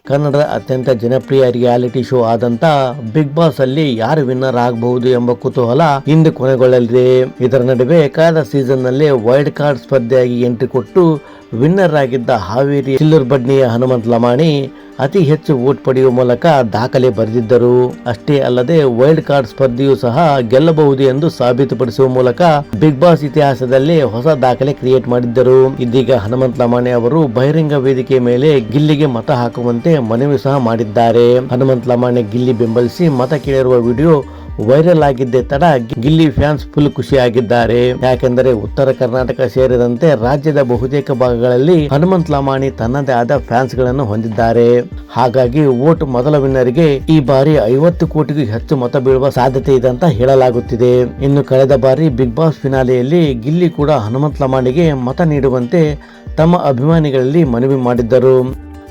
ಕನ್ನಡದ ಅತ್ಯಂತ ಜನಪ್ರಿಯ ರಿಯಾಲಿಟಿ ಶೋ ಆದಂತ ಬಿಗ್ ಬಾಸ್ ಅಲ್ಲಿ ಯಾರು ವಿನ್ನರ್ ಆಗಬಹುದು ಎಂಬ ಕುತೂಹಲ ಇಂದು ಕೊನೆಗೊಳ್ಳಲಿದೆ. ಇದರ ನಡುವೆ ಕಳೆದ ಸೀಸನ್ ನಲ್ಲಿ ವೈಲ್ಡ್ ಕಾರ್ಡ್ ಸ್ಪರ್ಧೆಯಾಗಿ ಎಂಟ್ರಿ ಕೊಟ್ಟು ವಿನ್ನರ್ ಆಗಿದ್ದ ಹಾವೇರಿ ಸಿಲ್ಲೂರ್ ಬಡ್ನಿಯ ಹನುಮಂತ ಲಮಾಣಿ ಅತಿ ಹೆಚ್ಚು ವೋಟ್ ಪಡೆಯುವ ಮೂಲಕ ದಾಖಲೆ ಬರೆದಿದ್ದರು. ಅಷ್ಟೇ ಅಲ್ಲದೆ ವೈಲ್ಡ್ ಕಾರ್ಡ್ ಸ್ಪರ್ಧೆಯೂ ಸಹ ಗೆಲ್ಲಬಹುದು ಎಂದು ಸಾಬೀತುಪಡಿಸುವ ಮೂಲಕ ಬಿಗ್ ಬಾಸ್ ಇತಿಹಾಸದಲ್ಲಿ ಹೊಸ ದಾಖಲೆ ಕ್ರಿಯೇಟ್ ಮಾಡಿದ್ದರು. ಇದೀಗ ಹನುಮಂತ ಲಮಾಣಿ ಅವರು ಬಹಿರಂಗ ವೇದಿಕೆ ಮೇಲೆ ಗಿಲ್ಲಿಗೆ ಮತ ಹಾಕುವಂತೆ ಮನವಿ ಸಹ ಮಾಡಿದ್ದಾರೆ. ಹನುಮಂತ ಲಮಾಣಿ ಗಿಲ್ಲಿ ಬೆಂಬಲಿಸಿ ಮತ ಕೇಳಿರುವ ವಿಡಿಯೋ ವೈರಲ್ ಆಗಿದ್ದೇ ತಡ ಗಿಲ್ಲಿ ಫ್ಯಾನ್ಸ್ ಫುಲ್ ಖುಷಿಯಾಗಿದ್ದಾರೆ. ಯಾಕೆಂದರೆ ಉತ್ತರ ಕರ್ನಾಟಕ ಸೇರಿದಂತೆ ರಾಜ್ಯದ ಬಹುತೇಕ ಭಾಗಗಳಲ್ಲಿ ಹನುಮಂತ ಲಮಾಣಿ ತನ್ನದೇ ಆದ ಫ್ಯಾನ್ಸ್ ಗಳನ್ನು ಹೊಂದಿದ್ದಾರೆ. ಹಾಗಾಗಿ ವೋಟ್ ಮೊದಲ ವಿನ್ನರ್ಗೆ ಈ ಬಾರಿ 50 ಕೋಟಿಗೂ ಹೆಚ್ಚು ಮತ ಬೀಳುವ ಸಾಧ್ಯತೆ ಇದೆ ಅಂತ ಹೇಳಲಾಗುತ್ತಿದೆ. ಇನ್ನು ಕಳೆದ ಬಾರಿ ಬಿಗ್ ಬಾಸ್ ಫಿನಾಲೆಯಲ್ಲಿ ಗಿಲ್ಲಿ ಕೂಡ ಹನುಮಂತ ಲಮಾಣಿಗೆ ಮತ ನೀಡುವಂತೆ ತಮ್ಮ ಅಭಿಮಾನಿಗಳಲ್ಲಿ ಮನವಿ ಮಾಡಿದ್ದರು.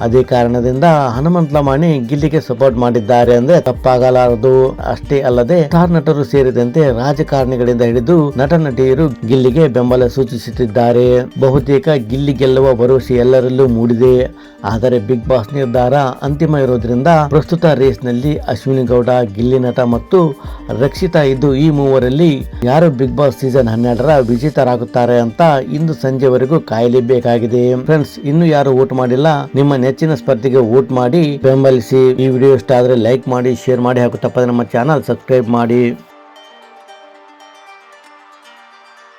ಅದೇ ಕಾರಣದಿಂದ ಹನುಮಂತ ಲಮಾಣಿ ಗಿಲ್ಲಿಗೆ ಸಪೋರ್ಟ್ ಮಾಡಿದ್ದಾರೆ ಅಂದ್ರೆ ತಪ್ಪಾಗಲಾರದು. ಅಷ್ಟೇ ಅಲ್ಲದೆ ಸ್ಟಾರ್ ನಟರು ಸೇರಿದಂತೆ ರಾಜಕಾರಣಿಗಳಿಂದ ಹಿಡಿದು ನಟ ನಟಿಯರು ಗಿಲ್ಲಿಗೆ ಬೆಂಬಲ ಸೂಚಿಸುತ್ತಿದ್ದಾರೆ. ಬಹುತೇಕ ಗಿಲ್ಲಿ ಗೆಲ್ಲುವ ಭರವಸೆ ಎಲ್ಲರಲ್ಲೂ ಮೂಡಿದೆ. ಆದರೆ ಬಿಗ್ ಬಾಸ್ ನಿರ್ಧಾರ ಅಂತಿಮ ಇರೋದ್ರಿಂದ ಪ್ರಸ್ತುತ ರೇಸ್ ನಲ್ಲಿ ಅಶ್ವಿನಿ ಗೌಡ, ಗಿಲ್ಲಿ ನಟ ಮತ್ತು ರಕ್ಷಿತಾ ಇದ್ದು ಈ ಮೂವರಲ್ಲಿ ಯಾರು ಬಿಗ್ ಬಾಸ್ ಸೀಸನ್ 12ರ ವಿಜೇತರಾಗುತ್ತಾರೆ ಅಂತ ಇಂದು ಸಂಜೆವರೆಗೂ ಕಾಯಲೇಬೇಕಾಗಿದೆ. ಫ್ರೆಂಡ್ಸ್, ಇನ್ನು ಯಾರು ವೋಟ್ ಮಾಡಿಲ್ಲ, ನಿಮ್ಮ ನೆಚ್ಚಿನ ಸ್ಪರ್ಧೆಗೆ ವೋಟ್ ಮಾಡಿ ಬೆಂಬಲಿಸಿ. ಈ ವಿಡಿಯೋ ಇಷ್ಟ ಆದರೆ ಲೈಕ್ ಮಾಡಿ, ಶೇರ್ ಮಾಡಿ ಹಾಗೂ ತಪ್ಪದೆ ನಮ್ಮ ಚಾನಲ್ ಸಬ್ಸ್ಕ್ರೈಬ್ ಮಾಡಿ.